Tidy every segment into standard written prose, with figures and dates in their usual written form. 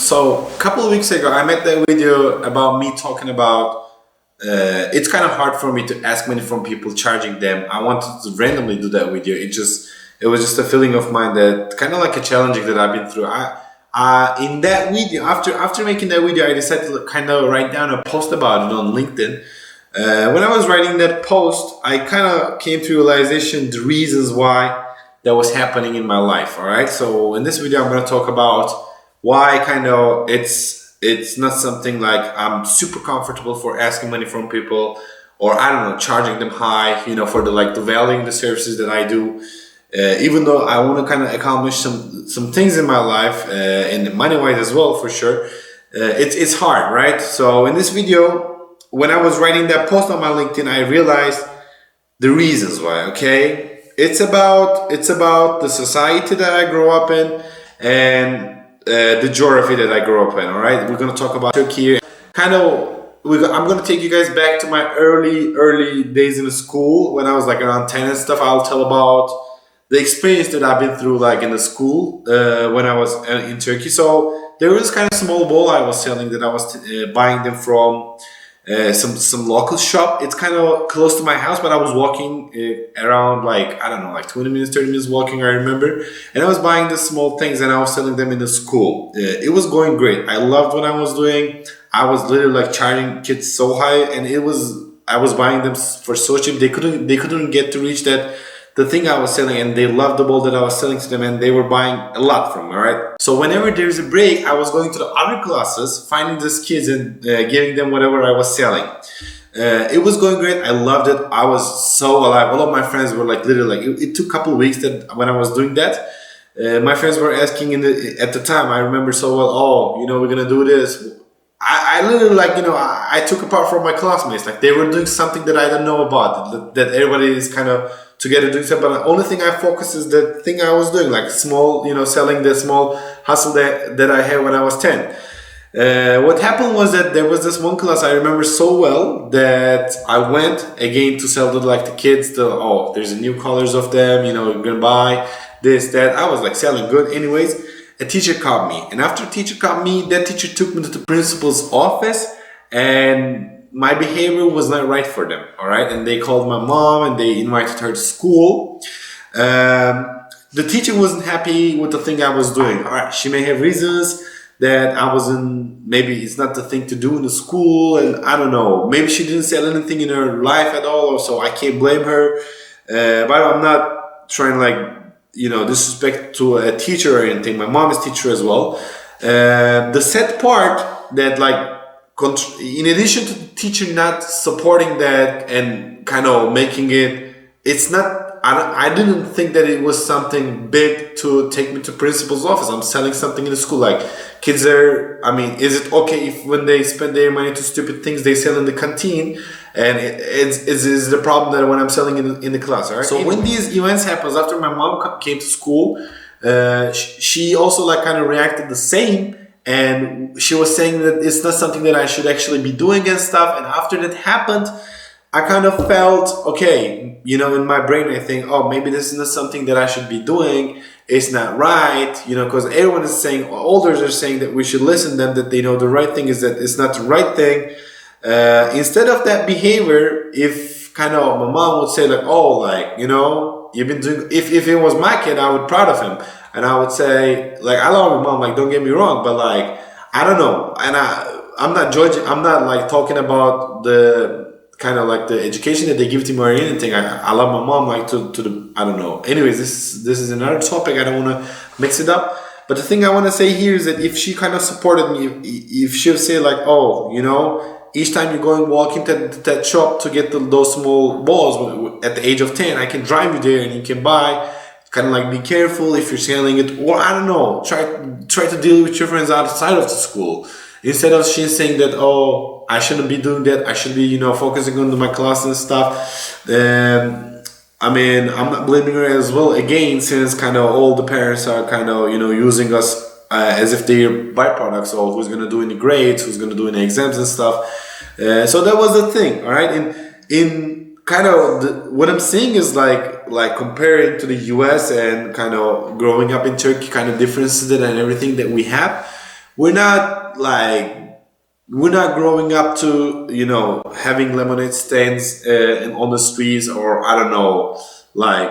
So a couple of weeks ago, I made that video about me talking about it's kind of hard for me to ask money from people, charging them. I wanted to randomly do that video. It was just a feeling of mine that kind of like a challenging that I've been through. In that video, after making that video, I decided to kind of write down a post about it on LinkedIn. When I was writing that post, I kind of came to realization the reasons why that was happening in my life. All right. So in this video, I'm going to talk about why kind of it's not something like I'm super comfortable for asking money from people, or I don't know, charging them high, for the valuing the services that I do. Even though I want to kind of accomplish some things in my life, and money wise as well, for sure. It's hard, right? So in this video, when I was writing that post on my LinkedIn, I realized the reasons why. Okay, it's about the society that I grew up in and the geography that I grew up in. All right, we're gonna talk about Turkey. I'm gonna take you guys back to my early days in school when I was like around 10 and stuff. I'll tell about the experience that I've been through like in the school when I was in Turkey. So there was kind of small bowl I was selling that I was buying them from some local shop. It's kind of close to my house, but I was walking around like, I don't know, like 20 minutes, 30 minutes walking, I remember. And I was buying the small things and I was selling them in the school. It was going great. I loved what I was doing. I was literally like charging kids so high, and I was buying them for so cheap. They couldn't get to reach the thing I was selling, and they loved the ball that I was selling to them, and they were buying a lot from me, right? So whenever there's a break, I was going to the other classes, finding these kids and giving them whatever I was selling. It was going great. I loved it. I was so alive. All of my friends were like literally like, it took a couple of weeks that when I was doing that, my friends were asking at the time, I remember so well, we're gonna do this. I literally I took apart from my classmates, like they were doing something that I don't know about, that everybody is kind of together doing something. But the only thing I focus is the thing I was doing, like small, selling the small hustle that I had when I was 10. What happened was that there was this one class I remember so well that I went again to sell to the kids. There's a new colors of them, you're gonna buy this, that. I was like selling good. Anyways, a teacher caught me, and after teacher caught me, that teacher took me to the principal's office, and my behavior was not right for them. All right, and they called my mom and they invited her to school. The teacher wasn't happy with the thing I was doing. All right, she may have reasons that I wasn't, maybe it's not the thing to do in the school, and I don't know, maybe she didn't sell anything in her life at all, or so I can't blame her. But I'm not trying disrespect to a teacher or anything. My mom is teacher as well. The sad part that in addition to the teacher not supporting that and kind of making it's not, I didn't think that it was something big to take me to principal's office. I'm selling something in the school. Like kids is it okay if when they spend their money to stupid things they sell in the canteen? And it's the problem that when I'm selling in the class, all right? So when these events happens, after my mom came to school, she also kind of reacted the same, and she was saying that it's not something that I should actually be doing and stuff. And after that happened, I kind of felt, okay, in my brain I think, maybe this is not something that I should be doing. It's not right, because everyone is saying, elders are saying that we should listen to them, that they know the right thing is that it's not the right thing. Instead of that behavior, if kind of my mom would say you've been doing, if it was my kid, I would be proud of him, and I would say I love my mom, don't get me wrong, but I don't know, and I'm not judging, I'm not talking about the kind of the education that they give to me or anything. I love my mom to the, I don't know. Anyways, this is another topic. I don't want to mix it up. But the thing I want to say here is that if she kind of supported me, if she would say each time you're going walking to that shop to get those small balls at the age of 10, I can drive you there and you can buy. Kind of be careful if you're selling it, or I don't know, try to deal with your friends outside of the school. Instead of she saying that, I shouldn't be doing that, I should be, focusing on my class and stuff. I'm not blaming her as well, again, since kind of all the parents are kind of, using us as if they're byproducts of who's going to do any grades, who's going to do any exams and stuff. So that was the thing, all right? In kind of what I'm seeing is comparing to the US and kind of growing up in Turkey, kind of differences and everything that we have. we're not like we're not growing up to, you know, having lemonade stands on the streets, or I don't know, like,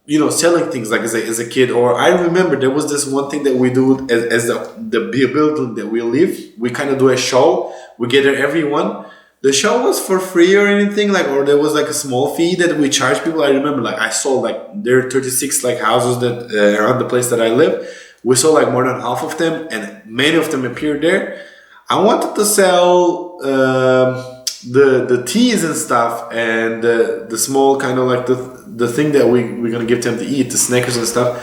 you know, selling things like as a kid. Or I remember there was this one thing that we do as the building that we live. We kind of do a show. We gather everyone. The show was for free or anything, like, or there was like a small fee that we charge people. I remember, like, I saw like there are 36 like houses that around the place that I live. We saw like more than half of them, and many of them appeared there. I wanted to sell the teas and stuff, and the small kind of like the thing that we're gonna give them to eat, the Snickers and stuff.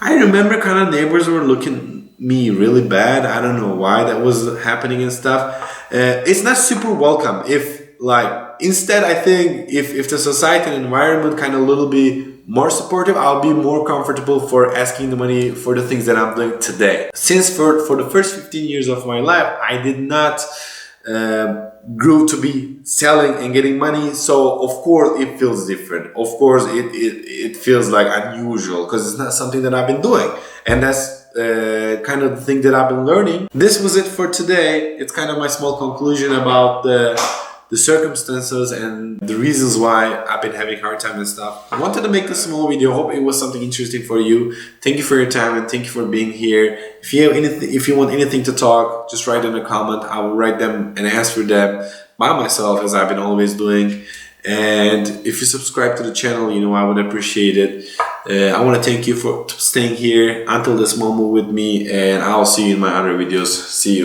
I remember kind of neighbors were looking me really bad. I don't know why that was happening and stuff. It's not super welcome. If like instead, I think if the society and environment kind of a little bit more supportive, I'll be more comfortable for asking the money for the things that I'm doing today. Since for the first 15 years of my life, I did not grew to be selling and getting money. So of course it feels different. Of course it feels like unusual because it's not something that I've been doing. And that's kind of the thing that I've been learning. This was it for today. It's kind of my small conclusion about the circumstances and the reasons why I've been having a hard time and stuff. I wanted to make this small video. Hope it was something interesting for you. Thank you for your time and thank you for being here. If you have anything, if you want anything to talk, just write in a comment. I will write them and answer them by myself, as I've been always doing. And if you subscribe to the channel, you know, I would appreciate it. I want to thank you for staying here until this moment with me, and I'll see you in my other videos. See you.